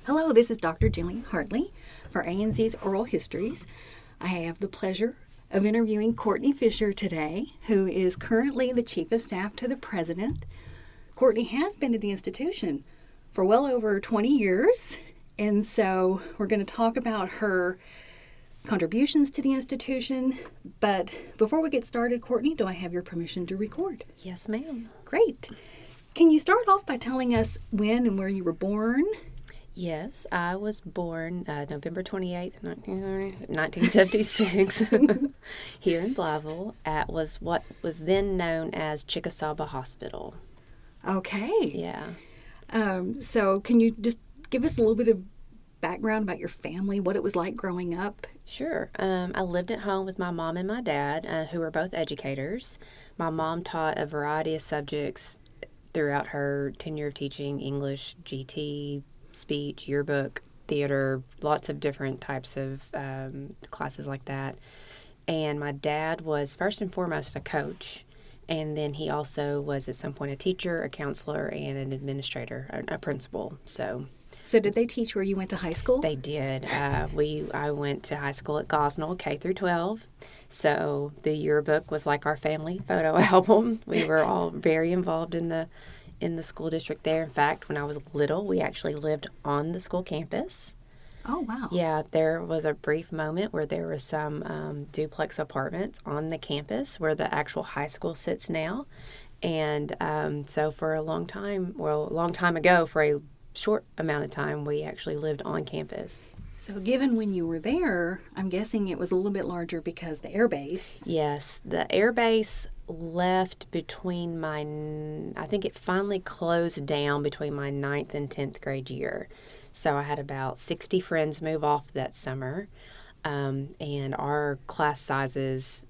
Hello, this is Dr. Jillian Hartley for ANC's Oral Histories. I have the pleasure of interviewing Courtney Fisher today, who is currently the Chief of Staff to the President. Courtney has been at the institution for well over 20 years, and so we're going to talk about her contributions to the institution. But before we get started, Courtney, do I have your permission to record? Yes, ma'am. Great. Can you start off by telling us when and where you were born? Yes, I was born November 28th, 1976, here in Blytheville at what was then known as Chickasaw Hospital. Okay. Yeah. So can you just give us a little bit of background about your family, what it was like growing up? Sure. I lived at home with my mom and my dad, who were both educators. My mom taught a variety of subjects throughout her tenure of teaching: English, GT, speech, yearbook, theater, lots of different types of classes like that. And my dad was first and foremost a coach, and then he also was at some point a teacher, a counselor, and an administrator, a principal. So did they teach where you went to high school? they did. I went to high school at Gosnell, K through 12. So the yearbook was like our family photo album. We were all very involved in the school district there. In fact, when I was little, we actually lived on the school campus. Oh, wow. Yeah, there was a brief moment where there was some duplex apartments on the campus where the actual high school sits now. And so for a long time ago, for a short amount of time, we actually lived on campus. So given when you were there, I'm guessing it was a little bit larger because the air base. Yes, the air base left between I think it finally closed down between my 9th and 10th grade year. So I had about 60 friends move off that summer, and our class sizes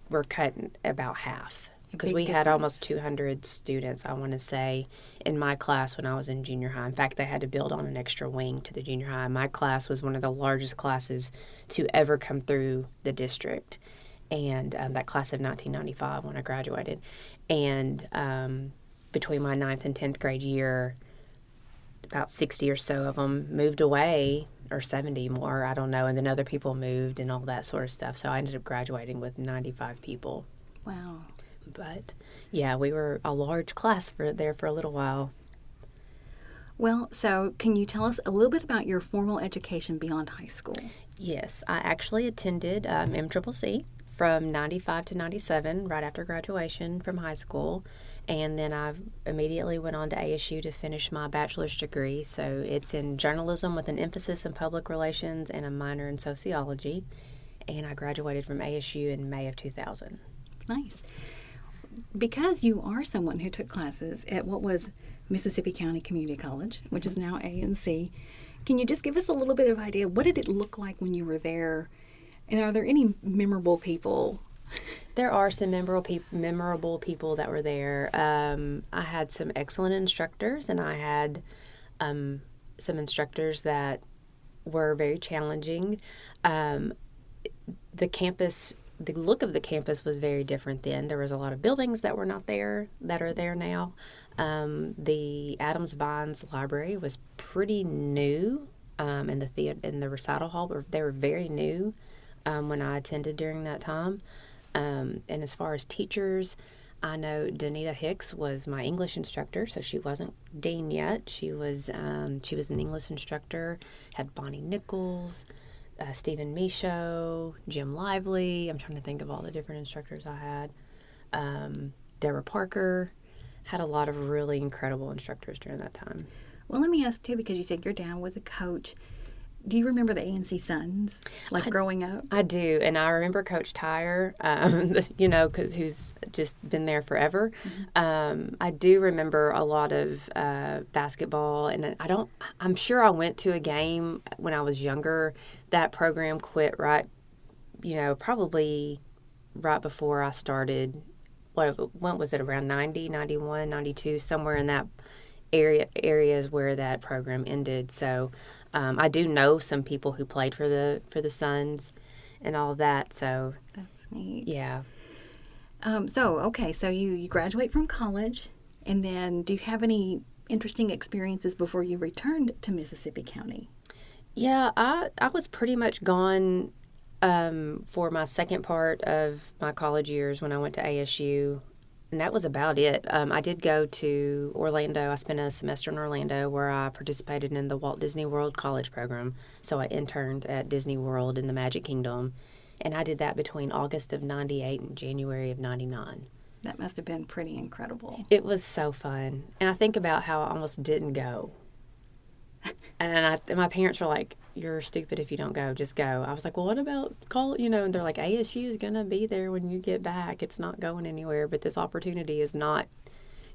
were cut in about half. Because we had almost 200 students, I want to say, in my class when I was in junior high. In fact, they had to build on an extra wing to the junior high. My class was one of the largest classes to ever come through the district, and that class of 1995 when I graduated. And between my 9th and 10th grade year, about 60 or so of them moved away, or 70 more, I don't know, and then other people moved and all that sort of stuff. So I ended up graduating with 95 people. Wow. But, yeah, we were a large class for a little while. Well, so can you tell us a little bit about your formal education beyond high school? Yes, I actually attended MCCC from 95 to 97, right after graduation from high school. And then I immediately went on to ASU to finish my bachelor's degree. So it's in journalism with an emphasis in public relations and a minor in sociology. And I graduated from ASU in May of 2000. Nice. Because you are someone who took classes at what was Mississippi County Community College, which is now ANC, can you just give us a little bit of idea? What did it look like when you were there? And are there any memorable people? There are some memorable people that were there. I had some excellent instructors, and I had some instructors that were very challenging. The look of the campus was very different then. There was a lot of buildings that were not there that are there now. The Adams Vines Library was pretty new, and the recital hall they were very new when I attended during that time. And as far as teachers, I know Danita Hicks was my English instructor, so she wasn't dean yet. She was an English instructor. Had Bonnie Nichols, Stephen Michaud, Jim Lively. I'm trying to think of all the different instructors I had. Deborah Parker. Had a lot of really incredible instructors during that time. Well, let me ask, too, because you said your dad was a coach. Do you remember the ANC Sons, growing up? I do, and I remember Coach Tyer, because who's just been there forever. Mm-hmm. I do remember a lot of basketball, and I'm sure I went to a game when I was younger. That program quit probably right before I started. When was it, around 90, 91, 92, somewhere in that areas where that program ended. So I do know some people who played for the Suns and all of that. So that's neat. Yeah. So you graduate from college, and then do you have any interesting experiences before you returned to Mississippi County. Yeah, I was pretty much gone for my second part of my college years when I went to ASU, and that was about it. I did go to Orlando. I spent a semester in Orlando where I participated in the Walt Disney World College program. So I interned at Disney World in the Magic Kingdom, and I did that between August of 98 and January of 99. That must have been pretty incredible. It was so fun. And I think about how I almost didn't go. And my parents were like, "You're stupid if you don't go. Just go." I was like, "Well, what about and they're like, "ASU is going to be there when you get back. It's not going anywhere, but this opportunity is not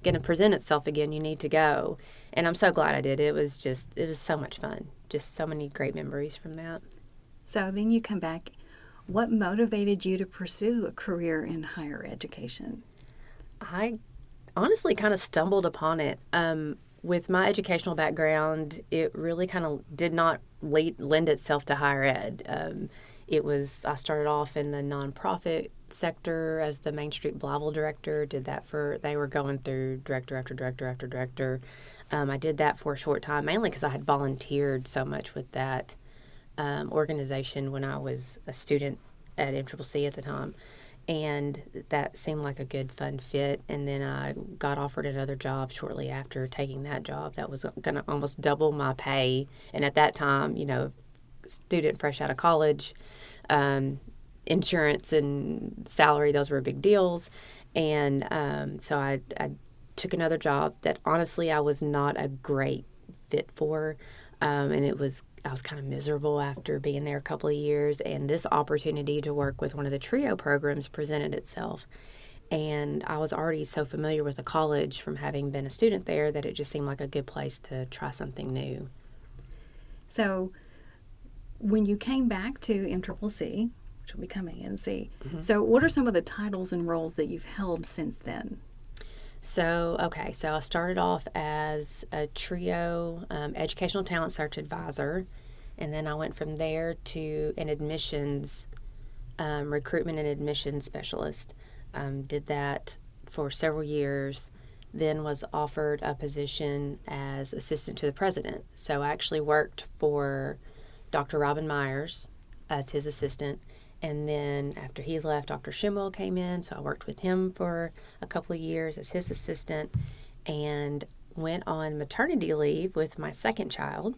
going to present itself again. You need to go." And I'm so glad I did. It was so much fun. Just so many great memories from that. So then you come back. What motivated you to pursue a career in higher education? I honestly kind of stumbled upon it. With my educational background, it really kind of did not lend itself to higher ed. I started off in the nonprofit sector as the Main Street Blyville director. They were going through director after director after director. I did that for a short time, mainly because I had volunteered so much with that organization when I was a student at MCCC at the time. And that seemed like a good, fun fit. And then I got offered another job shortly after taking that job that was going to almost double my pay. And at that time, student fresh out of college, insurance and salary, those were big deals. And so I took another job that honestly I was not a great fit for. And I was kind of miserable after being there a couple of years, and this opportunity to work with one of the TRIO programs presented itself. And I was already so familiar with the college from having been a student there that it just seemed like a good place to try something new. So when you came back to MCCC, which will become ANC, so what are some of the titles and roles that you've held since then? So I started off as a TRIO educational talent search advisor, and then I went from there to an admissions recruitment and admissions specialist. Did that for several years, then was offered a position as assistant to the president. So I actually worked for Dr. Robin Myers as his assistant. And then after he left, Dr. Shimwell came in, so I worked with him for a couple of years as his assistant and went on maternity leave with my second child.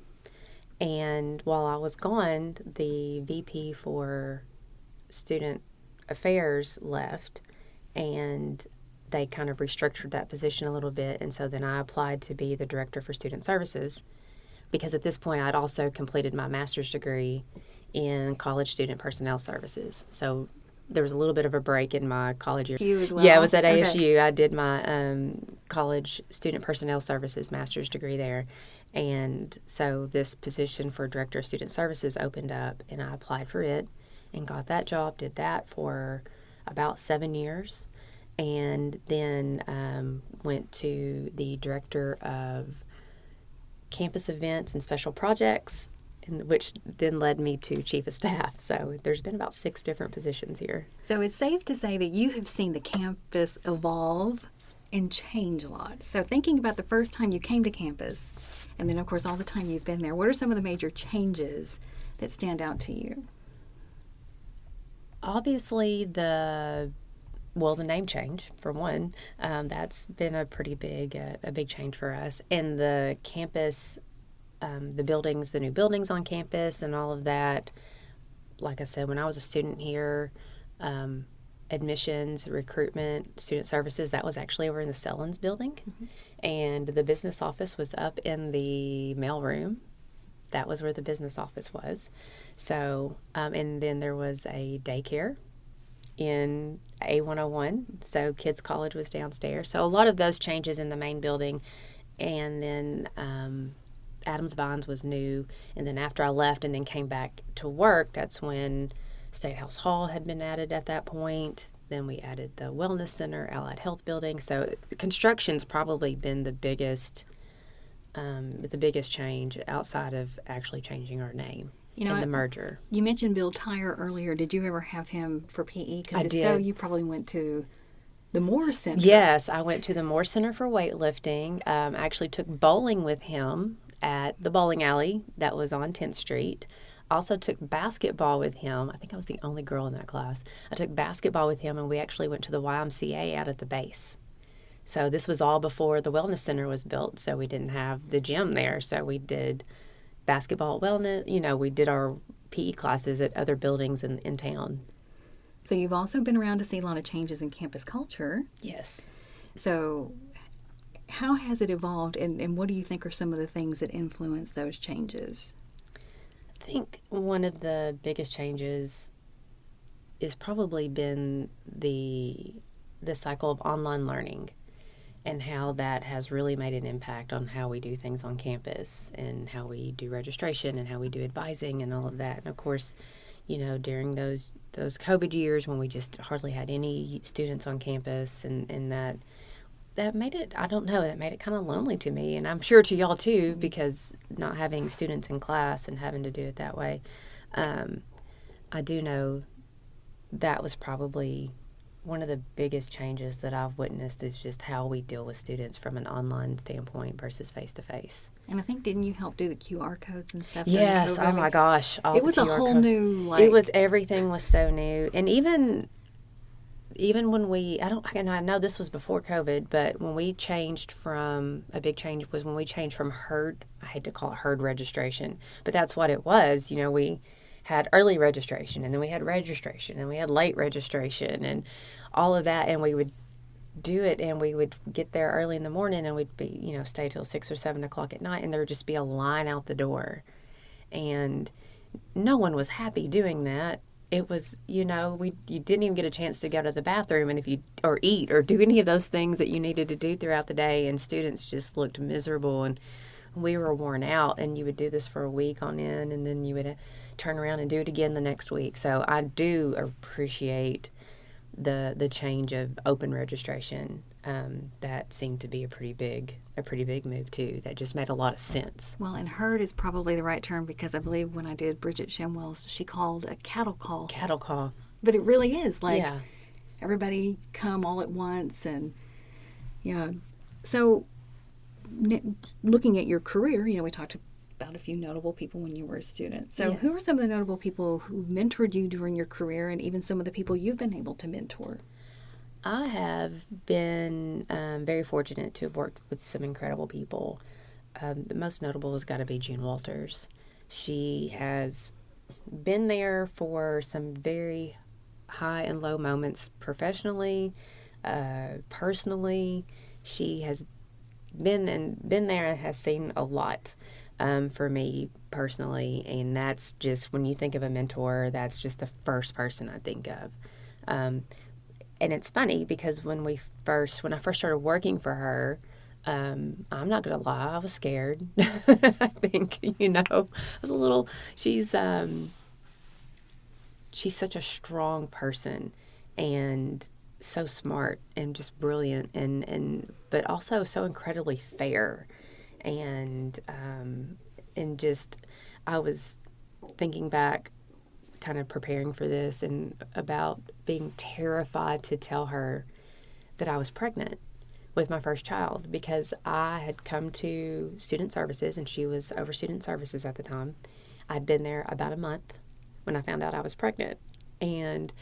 And while I was gone, the VP for Student Affairs left, and they kind of restructured that position a little bit. And so then I applied to be the Director for Student Services because at this point I'd also completed my master's degree in college student personnel services. So there was a little bit of a break in my college year. You as well? Yeah, I was at ASU. Okay. I did my college student personnel services master's degree there. And so this position for Director of Student Services opened up, and I applied for it and got that job, did that for about 7 years, and then went to the Director of Campus Events and Special Projects, which then led me to Chief of Staff. So there's been about 6 different positions here. So it's safe to say that you have seen the campus evolve and change a lot. So thinking about the first time you came to campus, and then of course all the time you've been there, what are some of the major changes that stand out to you? Obviously, the name change, for one. That's been a pretty big change for us. And the campus, the new buildings on campus and all of that. Like I said, when I was a student here, admissions, recruitment, student services, that was actually over in the Sellens building. And the business office was up in the mailroom. That was where the business office was. So, and then there was a daycare in A101. So Kids College was downstairs. So a lot of those changes in the main building. And then Adams Vines was new. And then after I left and then came back to work, that's when State House Hall had been added at that point. Then we added the Wellness Center, Allied Health Building. So construction's probably been the biggest change outside of actually changing our name and the merger. You mentioned Bill Tyer earlier. Did you ever have him for PE? Because I if did. so, you probably went to the Moore Center. Yes, I went to the Moore Center for weightlifting. I actually took bowling with him at the bowling alley that was on 10th Street. Also took basketball with him. I think I was the only girl in that class. I took basketball with him, and we actually went to the YMCA out at the base. So this was all before the Wellness Center was built, so we didn't have the gym there. So we did basketball wellness. We did our PE classes at other buildings in town. So you've also been around to see a lot of changes in campus culture. Yes. So how has it evolved, and what do you think are some of the things that influence those changes? I think one of the biggest changes is probably been the cycle of online learning and how that has really made an impact on how we do things on campus and how we do registration and how we do advising and all of that. And of course, during those COVID years when we just hardly had any students on campus, and that made it, I don't know, that made it kind of lonely to me, and I'm sure to y'all too, because not having students in class and having to do it that way. I do know that was probably one of the biggest changes that I've witnessed, is just how we deal with students from an online standpoint versus face-to-face. And I think, didn't you help do the QR codes and stuff? Yes, oh my gosh. It was a whole new, everything was so new. And even when I know this was before COVID, but when we changed from, a big change was when we changed from herd, I hate to call it herd registration, but that's what it was. We had early registration, and then we had registration, and we had late registration, and all of that, and we would do it, and we would get there early in the morning, and we'd be, stay till 6 or 7 o'clock at night, and there would just be a line out the door, and no one was happy doing that. It was, you didn't even get a chance to go to the bathroom, and or eat or do any of those things that you needed to do throughout the day, and students just looked miserable, and we were worn out, and you would do this for a week on end, and then you would turn around and do it again the next week. So I do appreciate the change of open registration. That seemed to be a pretty big move too. That just made a lot of sense. Well, and herd is probably the right term, because I believe when I did Bridget Shimwell's, she called a cattle call. Cattle call. But it really is yeah. Everybody come all at once, and yeah. So looking at your career, we talked about a few notable people when you were a student. So Yes. Who are some of the notable people who mentored you during your career, and even some of the people you've been able to mentor? I have been very fortunate to have worked with some incredible people. The most notable has got to be June Walters. She has been there for some very high and low moments professionally, personally. She has been there and has seen a lot for me personally, and that's just, when you think of a mentor, that's just the first person I think of. And it's funny because when I first started working for her, I'm not gonna lie, I was scared. I think, I was a little. She's such a strong person, and so smart, and just brilliant, and but also so incredibly fair, and just, I was thinking back, kind of preparing for this, and about being terrified to tell her that I was pregnant with my first child, because I had come to student services, and she was over student services at the time. I'd been there about a month when I found out I was pregnant, and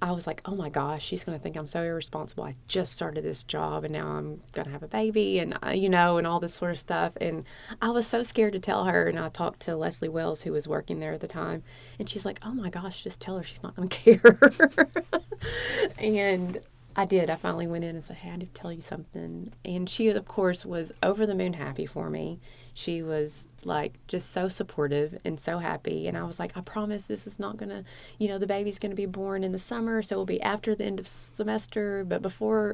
I was like, oh my gosh, she's going to think I'm so irresponsible. I just started this job, and now I'm going to have a baby, and and all this sort of stuff. And I was so scared to tell her. And I talked to Leslie Wells, who was working there at the time, and she's like, oh my gosh, just tell her, she's not going to care. And I did. I finally went in and said, hey, I need to tell you something. And she, of course, was over the moon happy for me. She was just so supportive and so happy. And I was like, I promise this is not going to, the baby's going to be born in the summer. So it'll be after the end of semester, but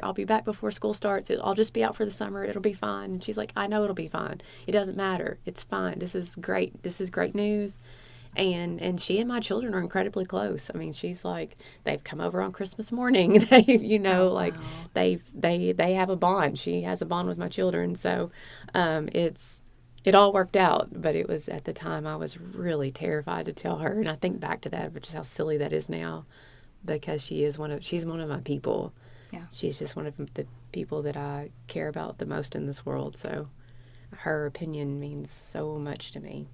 I'll be back before school starts. I'll just be out for the summer. It'll be fine. And she's like, I know it'll be fine. It doesn't matter. It's fine. This is great. This is great news. And she and my children are incredibly close. I mean, she's like, they've come over on Christmas morning. They've, wow. They have a bond. She has a bond with my children. So, it all worked out. But it was, at the time, I was really terrified to tell her. And I think back to that, just how silly that is now, because she's one of my people. Yeah. She's just one of the people that I care about the most in this world. So her opinion means so much to me.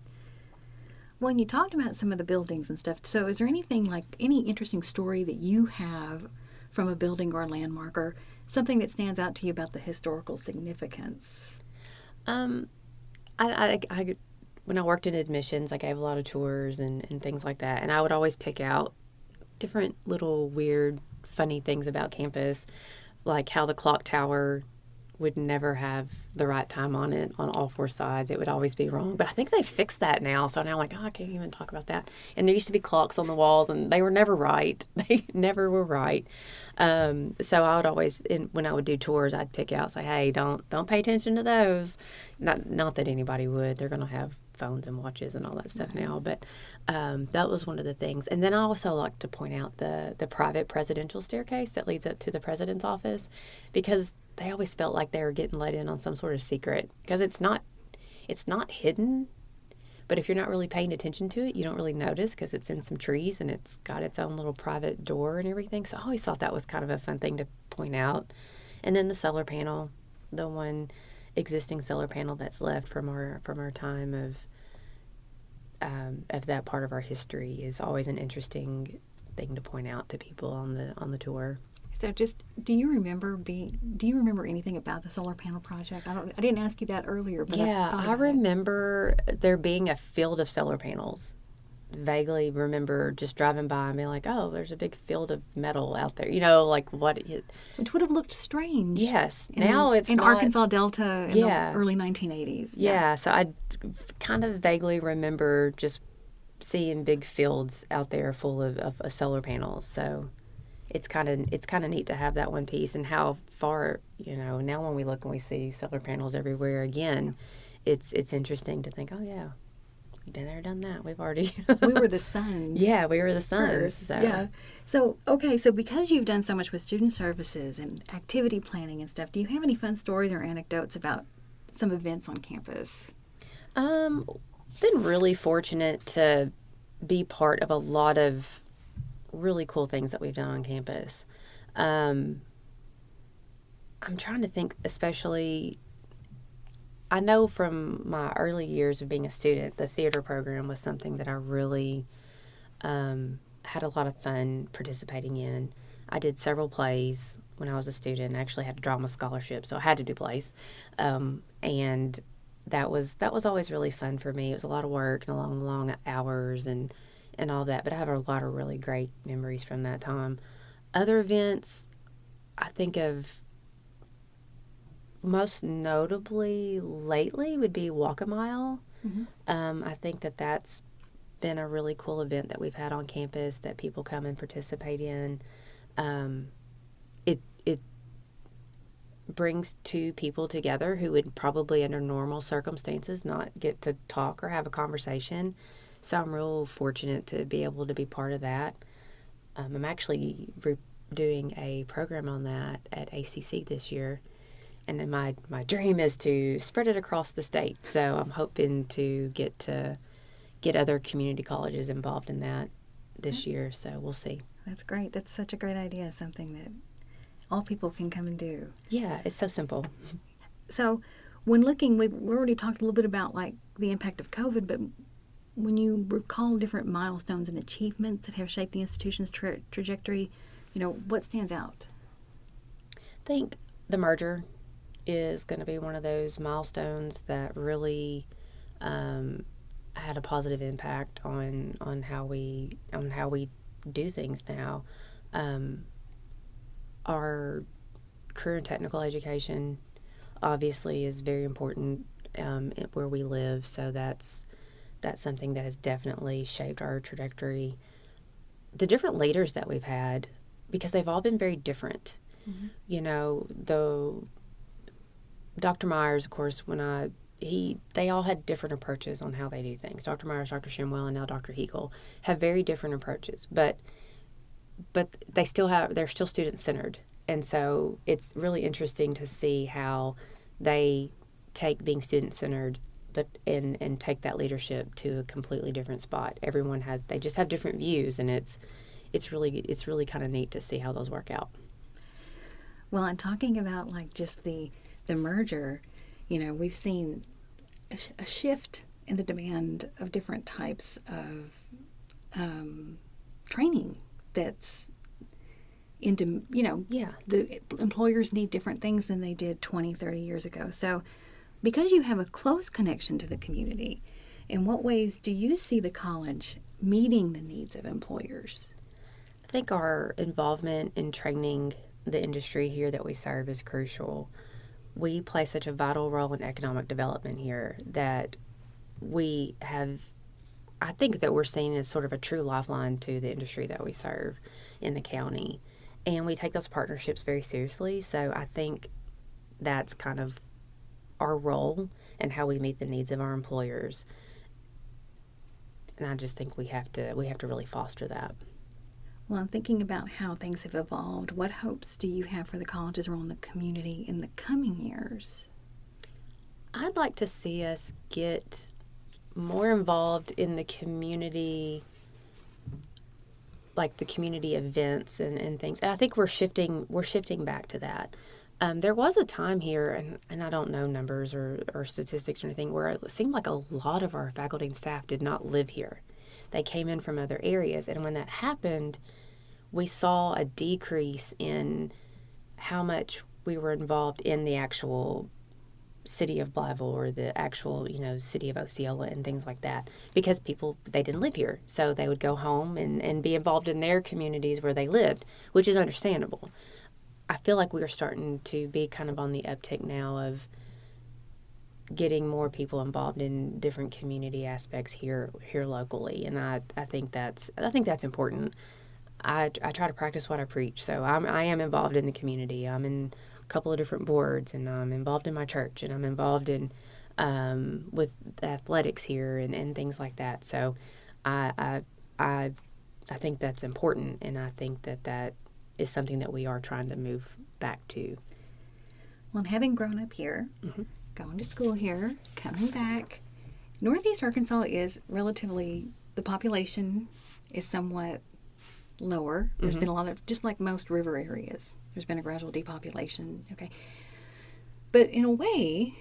Well, and you talked about some of the buildings and stuff. So is there anything like any interesting story that you have from a building or a landmark, or something that stands out to you about the historical significance? I when I worked in admissions, I gave a lot of tours and things like that. And I would always pick out different little weird, funny things about campus, like how the clock tower would never have the right time on it on all four sides. It would always be wrong. But I think they fixed that now. So now I'm like, oh, I can't even talk about that. And there used to be clocks on the walls, and they were never right. They never were right. So I would always, when I would do tours, I'd pick out, say, hey, don't pay attention to those. Not that anybody would. They're going to have phones and watches and all that stuff now. But that was one of the things. And then I also like to point out the private presidential staircase that leads up to the president's office, because they always felt like they were getting let in on some sort of secret, because it's not hidden, but if you're not really paying attention to it, you don't really notice, because it's in some trees and it's got its own little private door and everything. So I always thought that was kind of a fun thing to point out. And then the solar panel, the one existing solar panel that's left from our time of that part of our history, is always an interesting thing to point out to people on the tour. So do you remember anything about the solar panel project? I didn't ask you that earlier, but yeah, I remember there being a field of solar panels. Vaguely remember just driving by and being like, oh, there's a big field of metal out there. Like what? Which would have looked strange. Yes. Now it's in not, Arkansas Delta in the early 1980s. Yeah. So I kind of vaguely remember just seeing big fields out there full of solar panels. So it's kind of neat to have that one piece, and how far, now when we look and we see solar panels everywhere again, it's interesting to think, oh yeah, we've been there, done that. We've already we were the sons. Yeah, we were the sons. So. Yeah. So okay, so because you've done so much with student services and activity planning and stuff, do you have any fun stories or anecdotes about some events on campus? Been really fortunate to be part of a lot of really cool things that we've done on campus. I'm trying to think, especially, I know from my early years of being a student, the theater program was something that I really had a lot of fun participating in. I did several plays when I was a student. I actually had a drama scholarship, so I had to do plays. And that was always really fun for me. It was a lot of work and long hours and all that, but I have a lot of really great memories from that time. Other events I think of most notably lately would be Walk a Mile. Mm-hmm. I think that's been a really cool event that we've had on campus that people come and participate in. It brings two people together who would probably under normal circumstances not get to talk or have a conversation. So I'm real fortunate to be able to be part of that. I'm actually doing a program on that at ACC this year. And then my dream is to spread it across the state. So I'm hoping to get other community colleges involved in that this year. So we'll see. That's great. That's such a great idea. Something that all people can come and do. Yeah, it's so simple. So when looking, we already talked a little bit about like the impact of COVID, but when you recall different milestones and achievements that have shaped the institution's trajectory, what stands out? I think the merger is going to be one of those milestones that really had a positive impact on how we do things now. Our career and technical education obviously is very important where we live, so that's something that has definitely shaped our trajectory. The different leaders that we've had, because they've all been very different. Mm-hmm. Dr. Myers, of course, they all had different approaches on how they do things. Dr. Myers, Dr. Shimwell, and now Dr. Hegel have very different approaches, but they're still student-centered. And so it's really interesting to see how they take being student-centered and take that leadership to a completely different spot. They just have different views, and it's really kind of neat to see how those work out. Well, I'm talking about like just the merger. We've seen a shift in the demand of different types of training that's into, Yeah. the employers need different things than they did 20, 30 years ago. So because you have a close connection to the community, in what ways do you see the college meeting the needs of employers? I think our involvement in training the industry here that we serve is crucial. We play such a vital role in economic development here that we have, I think that we're seen as sort of a true lifeline to the industry that we serve in the county. And we take those partnerships very seriously. So I think that's kind of our role and how we meet the needs of our employers. And I just think we have to really foster that. Well, I'm thinking about how things have evolved. What hopes do you have for the college's role in the community in the coming years? I'd like to see us get more involved in the community, like the community events and things. And I think we're shifting back to that. There was a time here, and I don't know numbers or statistics or anything, where it seemed like a lot of our faculty and staff did not live here. They came in from other areas. And when that happened, we saw a decrease in how much we were involved in the actual city of Blytheville or the actual, city of Osceola and things like that, because they didn't live here. So they would go home and be involved in their communities where they lived, which is understandable. I feel like we are starting to be kind of on the uptick now of getting more people involved in different community aspects here locally, and I think that's important. I try to practice what I preach, so I am involved in the community. I'm in a couple of different boards, and I'm involved in my church, and I'm involved in with athletics here and things like that. So I think that's important, and I think that is something that we are trying to move back to. Well, having grown up here, going to school here, coming back, Northeast Arkansas is relatively, the population is somewhat lower. There's been a lot of, just like most river areas, there's been a gradual depopulation. Okay. But in a way,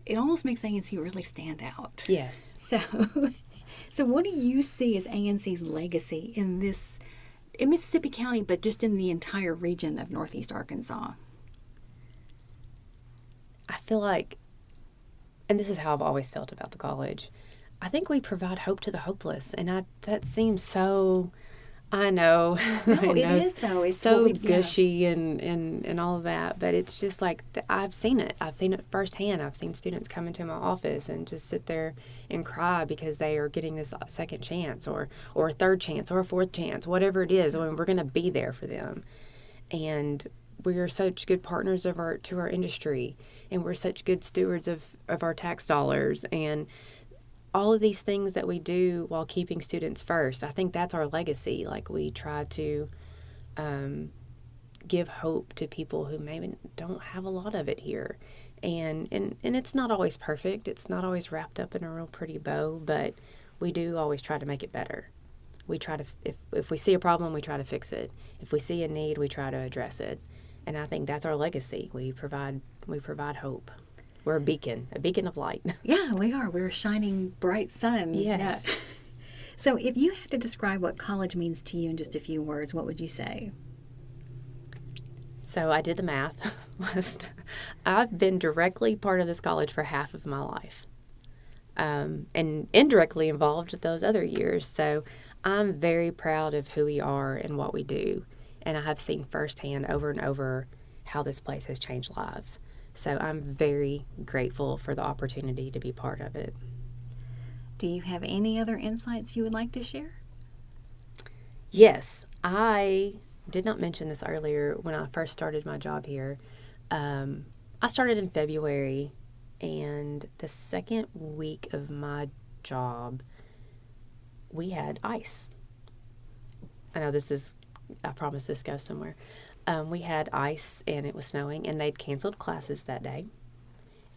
it almost makes ANC really stand out. Yes. So what do you see as ANC's legacy in Mississippi County, but just in the entire region of Northeast Arkansas? I feel like, and this is how I've always felt about the college, I think we provide hope to the hopeless. And that seems so, I know. No, it is, though. It's so gushy and all of that. But it's just like, I've seen it. I've seen it firsthand. I've seen students come into my office and just sit there and cry because they are getting this second chance or a third chance or a fourth chance, whatever it is. I mean, we're going to be there for them. And we are such good partners to our industry, and we're such good stewards of our tax dollars, and all of these things that we do while keeping students first. I think that's our legacy. Like, we try to give hope to people who maybe don't have a lot of it here, and it's not always perfect. It's not always wrapped up in a real pretty bow, but we do always try to make it better. We try to, if we see a problem, we try to fix it. If we see a need, we try to address it. And I think that's our legacy. We provide hope. We're a beacon of light. Yeah, we are. We're a shining, bright sun. Yes. Yeah. So if you had to describe what college means to you in just a few words, what would you say? So I did the math list. I've been directly part of this college for half of my life, and indirectly involved those other years. So I'm very proud of who we are and what we do. And I have seen firsthand over and over how this place has changed lives. So I'm very grateful for the opportunity to be part of it. Do you have any other insights you would like to share? Yes, I did not mention this earlier when I first started my job here. I started in February, and the second week of my job, we had ice. I know I promise this goes somewhere. We had ice, and it was snowing, and they'd canceled classes that day.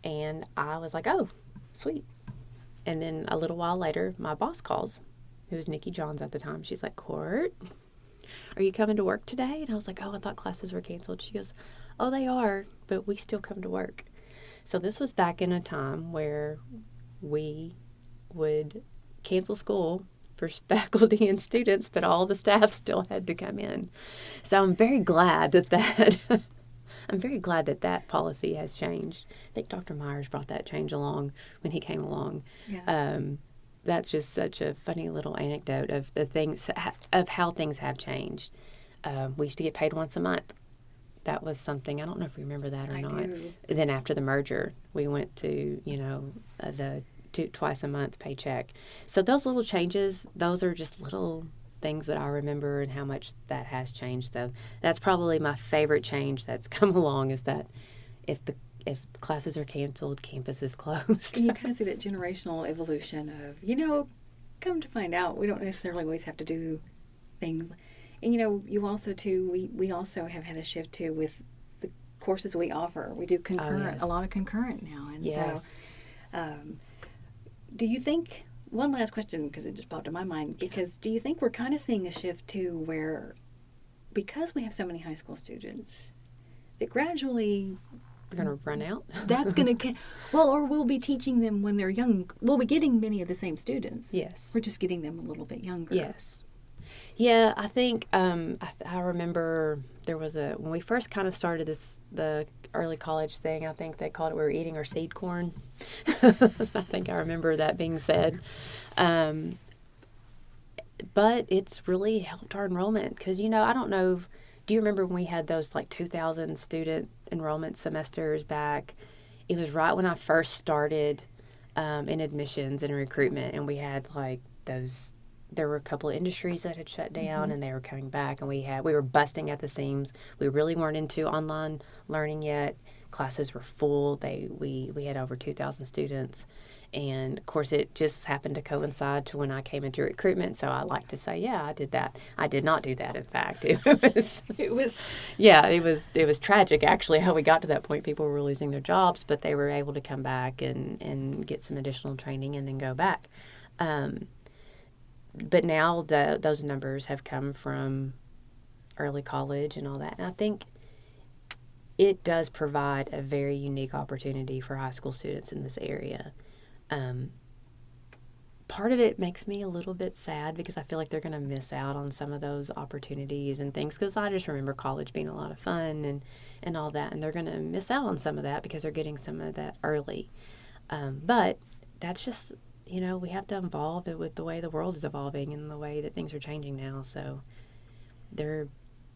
And I was like, oh, sweet. And then a little while later, my boss calls, who was Nikki Johns at the time. She's like, Court, are you coming to work today? And I was like, oh, I thought classes were canceled. She goes, oh, they are, but we still come to work. So this was back in a time where we would cancel school for faculty and students, but all the staff still had to come in. So I'm very glad that I'm very glad that policy has changed. I think Dr. Myers brought that change along when he came along. Yeah. That's just such a funny little anecdote of the things, of how things have changed. We used to get paid once a month. That was something, I don't know if you remember that or I not. do. Then after the merger, we went to, the twice a month paycheck. So those little changes, those are just little things that I remember and how much that has changed. So that's probably my favorite change that's come along, is that if classes are canceled, campus is closed. And you kind of see that generational evolution of, come to find out, we don't necessarily always have to do things. And, you also, too, we also have had a shift, too, with the courses we offer. We do concurrent, a lot of concurrent now. And yes. so do you think, one last question, because it just popped in my mind, because do you think we're kind of seeing a shift, too, where because we have so many high school students, that gradually We're going to run out? that's going to, or we'll be teaching them when they're young. We'll be getting many of the same students. Yes. We're just getting them a little bit younger. Yes. Yeah, I think I remember there was when we first kind of started the early college thing, I think they called it, we were eating our seed corn. I think I remember that being said. But it's really helped our enrollment because, I don't know, do you remember when we had those 2,000 student enrollment semesters back? It was right when I first started in admissions and recruitment, and we had there were a couple of industries that had shut down and they were coming back, and we were busting at the seams. We really weren't into online learning yet. Classes were full. We had over 2,000 students. And of course it just happened to coincide to when I came into recruitment. So I like to say, yeah, I did that. I did not do that, in fact. It was tragic actually how we got to that point. People were losing their jobs, but they were able to come back and get some additional training and then go back. But now those numbers have come from early college and all that. And I think it does provide a very unique opportunity for high school students in this area. Part of it makes me a little bit sad because I feel like they're going to miss out on some of those opportunities and things, because I just remember college being a lot of fun and all that, and they're going to miss out on some of that because they're getting some of that early. But that's just... we have to evolve it with the way the world is evolving and the way that things are changing now. So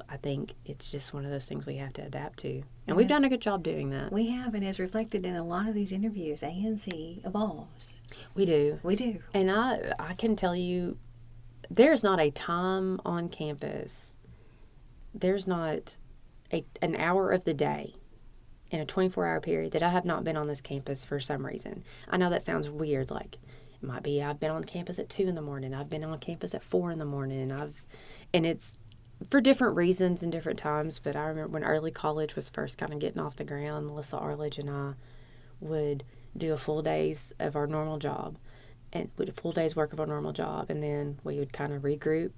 I think it's just one of those things we have to adapt to. And we've done a good job doing that. We have, and as reflected in a lot of these interviews, ANC evolves. We do. We do. And I can tell you, there's not a time on campus, there's not an hour of the day in a 24-hour period that I have not been on this campus for some reason. I know that sounds weird, it might be I've been on campus at 2 in the morning, I've been on campus at 4 in the morning, and it's for different reasons and different times. But I remember when early college was first kind of getting off the ground, Melissa Arledge and I would do a full day's of our normal job, and we did a full day's work of our normal job, and then we would kind of regroup,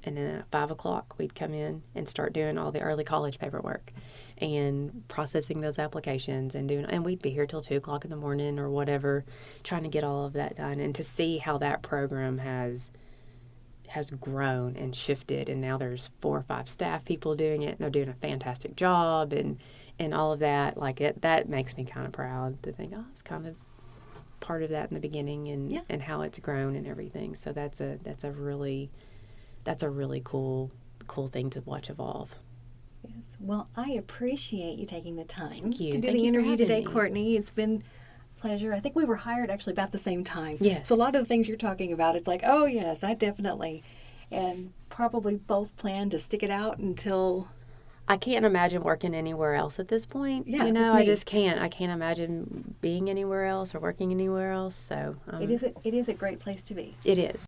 and then at 5 o'clock we'd come in and start doing all the early college paperwork and processing those applications and we'd be here till 2 o'clock in the morning or whatever, trying to get all of that done. And to see how that program has grown and shifted, and now there's 4 or 5 staff people doing it, and they're doing a fantastic job, and all of that, that makes me kind of proud to think, it's kind of part of that in the beginning, and how it's grown and everything. So that's a really cool thing to watch evolve. Yes. Well, I appreciate you taking the time to do Thank the you for interview having today, me. Courtney. It's been a pleasure. I think we were hired actually about the same time. Yes. So a lot of the things you're talking about, it's like, oh yes, I definitely, and probably both plan to stick it out until... I can't imagine working anywhere else at this point. Yeah, I just can't. I can't imagine being anywhere else or working anywhere else. So it is a great place to be. It is.